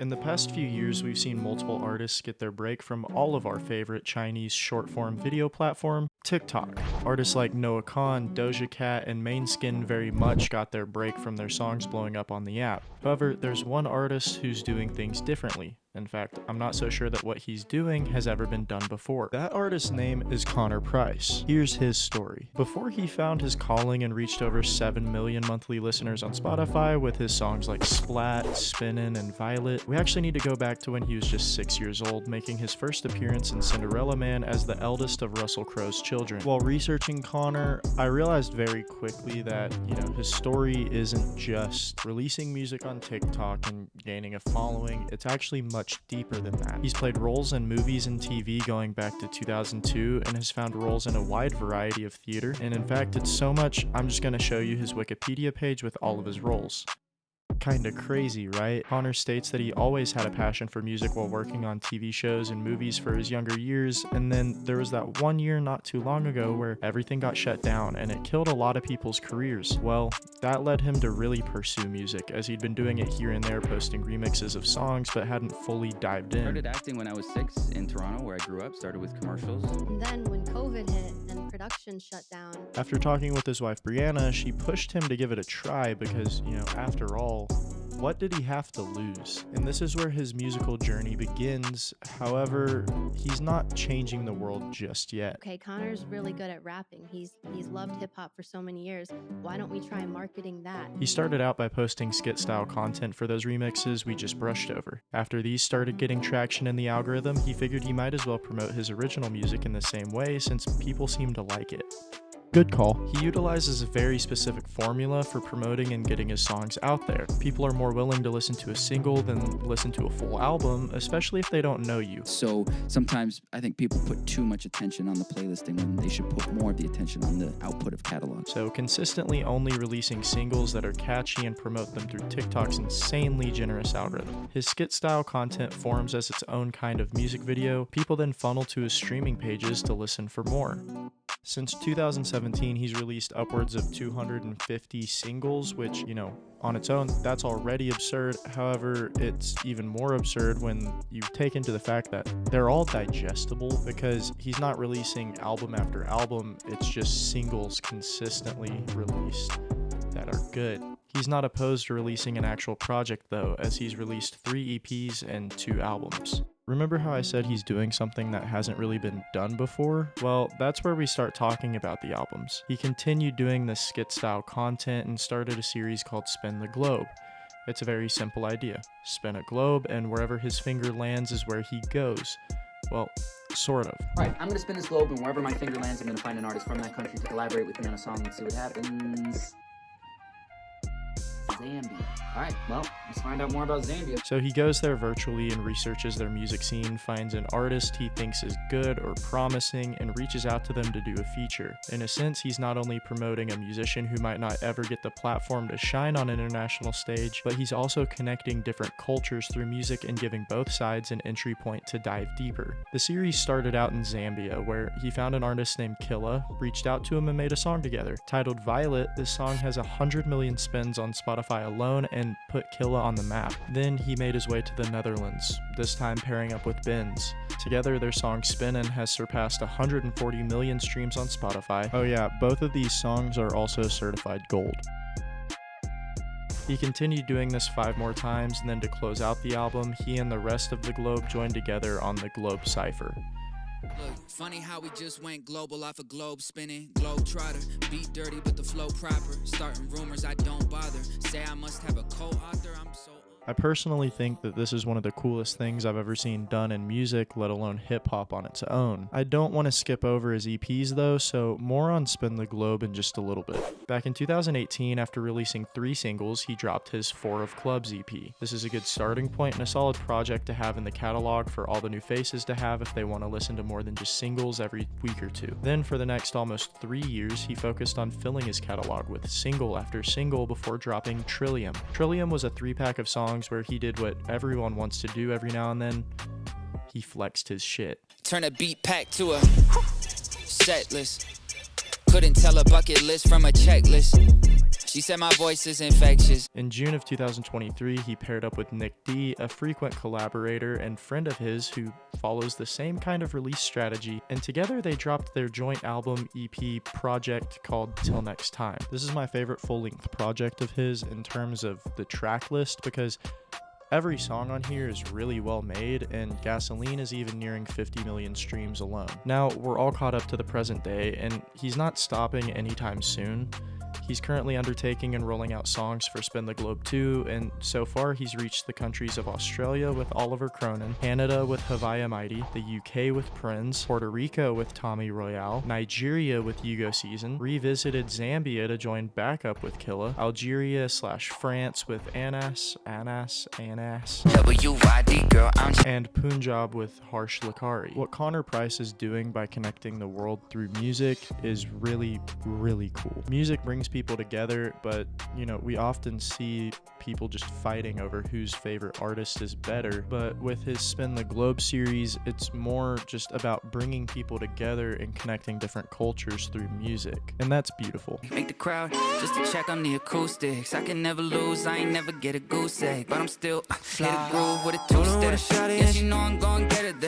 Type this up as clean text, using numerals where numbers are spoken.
In the past few years, we've seen multiple artists get their break from all of our favorite Chinese short-form video platform, TikTok. Artists like Noah Kahan, Doja Cat, and Mainskin very much got their break from their songs blowing up on the app. However, there's one artist who's doing things differently. In fact, I'm not so sure that what he's doing has ever been done before. That artist's name is Connor Price. Here's his story. Before he found his calling and reached over 7 million monthly listeners on Spotify with his songs like Splat, Spinnin', and Violet, we actually need to go back to when he was just 6 years old, making his first appearance in Cinderella Man as the eldest of Russell Crowe's children. While researching Connor, I realized very quickly that, his story isn't just releasing music on TikTok and gaining a following. It's actually much deeper than that. He's played roles in movies and TV going back to 2002 and has found roles in a wide variety of theater. And in fact, it's so much, I'm just going to show you his Wikipedia page with all of his roles. Kinda crazy, right? Connor states that he always had a passion for music while working on TV shows and movies for his younger years, and then there was that one year not too long ago where everything got shut down and it killed a lot of people's careers. Well, that led him to really pursue music, as he'd been doing it here and there, posting remixes of songs, but hadn't fully dived in. I started acting when I was 6 in Toronto, where I grew up, started with commercials. And then when COVID hit and production shut down. After talking with his wife Brianna, she pushed him to give it a try because, after all, what did he have to lose? And this is where his musical journey begins. However, he's not changing the world just yet. Okay, Connor's really good at rapping. He's loved hip-hop for so many years. Why don't we try marketing that? He started out by posting skit-style content for those remixes we just brushed over. After these started getting traction in the algorithm, he figured he might as well promote his original music in the same way since people seem to like it. Good call. He utilizes a very specific formula for promoting and getting his songs out there. People are more willing to listen to a single than listen to a full album, especially if they don't know you. So sometimes I think people put too much attention on the playlisting when they should put more of the attention on the output of catalogs. So consistently only releasing singles that are catchy and promote them through TikTok's insanely generous algorithm. His skit-style content forms as its own kind of music video. People then funnel to his streaming pages to listen for more. Since 2017, he's released upwards of 250 singles, which, on its own, that's already absurd. However, it's even more absurd when you take into the fact that they're all digestible because he's not releasing album after album. It's just singles consistently released that are good. He's not opposed to releasing an actual project though, as he's released 3 EPs and 2 albums. Remember how I said he's doing something that hasn't really been done before? Well, that's where we start talking about the albums. He continued doing this skit-style content and started a series called Spin the Globe. It's a very simple idea. Spin a globe, and wherever his finger lands is where he goes. Well, sort of. Alright, I'm gonna spin this globe, and wherever my finger lands, I'm gonna find an artist from that country to collaborate with me on a song and see what happens. Zambia. Alright, well, let's find out more about Zambia. So he goes there virtually and researches their music scene, finds an artist he thinks is good or promising, and reaches out to them to do a feature. In a sense, he's not only promoting a musician who might not ever get the platform to shine on an international stage, but he's also connecting different cultures through music and giving both sides an entry point to dive deeper. The series started out in Zambia, where he found an artist named Killa, reached out to him and made a song together. Titled Violet, this song has 100 million spins on Spotify alone and put Killa on the map. Then he made his way to the Netherlands, this time pairing up with Benz. Together, their song Spinnin' has surpassed 140 million streams on Spotify. Oh yeah, both of these songs are also certified gold. He continued doing this 5 more times, and then to close out the album, he and the rest of the Globe joined together on the Globe Cypher. Look, funny how we just went global off a globe spinning. Globe trotter, beat dirty but the flow proper. Starting rumors I don't bother. Say I must have a co-author, I'm so... I personally think that this is one of the coolest things I've ever seen done in music, let alone hip-hop on its own. I don't want to skip over his EPs though, so more on Spin the Globe in just a little bit. Back in 2018, after releasing 3 singles, he dropped his 4 of Clubs EP. This is a good starting point and a solid project to have in the catalog for all the new faces to have if they want to listen to more than just singles every week or 2. Then for the next almost 3 years, he focused on filling his catalog with single after single before dropping Trillium. Trillium was a 3-pack of songs where he did what everyone wants to do every now and then. He flexed his shit. Turn a beat pack to a set list. Couldn't tell a bucket list from a checklist. She said my voice is infectious. In June of 2023, he paired up with Nick D, a frequent collaborator and friend of his who follows the same kind of release strategy, and together they dropped their joint album EP project called Till Next Time. This is my favorite full-length project of his in terms of the track list because every song on here is really well made, and Gasoline is even nearing 50 million streams alone. Now, we're all caught up to the present day, and he's not stopping anytime soon. He's currently undertaking and rolling out songs for Spin the Globe 2, and so far he's reached the countries of Australia with Oliver Cronin, Canada with Havaya Mighty, the UK with Prince, Puerto Rico with Tommy Royale, Nigeria with Hugo Season, revisited Zambia to join back up with Killa, Algeria/France with Anas, WYD girl, I'm and Punjab with Harsh Lakari. What Connor Price is doing by connecting the world through music is really, really cool. Music brings people together, but you know, we often see people just fighting over whose favorite artist is better. But with his Spin the Globe series, it's more just about bringing people together and connecting different cultures through music, and that's beautiful. make the crowd just to check on the acoustics. I can never lose, I ain't never get a goose egg, but I'm still hit a groove with a two-step. Yeah, she know I'm gon' get it there.